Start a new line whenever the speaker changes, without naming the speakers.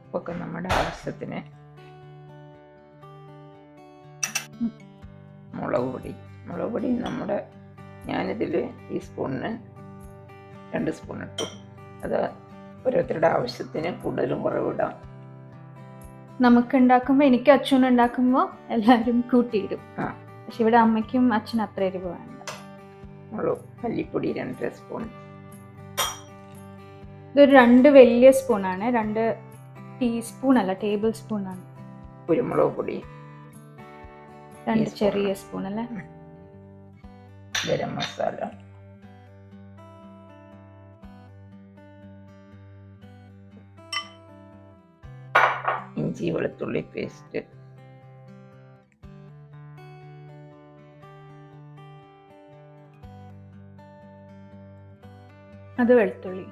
ഉപ്പൊക്കെ നമ്മുടെ ആവശ്യത്തിന്. മുളക് പൊടി ഞാനിതിൽ ഈ സ്പൂണിന് 2 സ്പൂൺ ഇട്ടു. അത് ഓരോരുത്തരുടെ ആവശ്യത്തിന് കൂടുതലും കുറവിടാം.
നമുക്ക് ഉണ്ടാക്കുമ്പോൾ, എനിക്ക് അച്ഛനും ഉണ്ടാക്കുമ്പോൾ എല്ലാവരും കൂട്ടിയിടും. പക്ഷെ ഇവിടെ അമ്മയ്ക്കും അച്ഛനും അത്ര എരിവ് വേണ്ട.
മല്ലിപ്പൊടി 2 സ്പൂൺ.
ഇതൊരു 2 വലിയ സ്പൂണാണ്, 2 ടീസ്പൂൺ അല്ല, ടേബിൾ സ്പൂൺ ആണ്.
കുരുമുളക് പൊടി
2 ചെറിയ സ്പൂൺ അല്ലേ.
ഗരം മസാല, ഇഞ്ചി വെളുത്തുള്ളി പേസ്റ്റ്,
അത് വെളുത്തുള്ളി,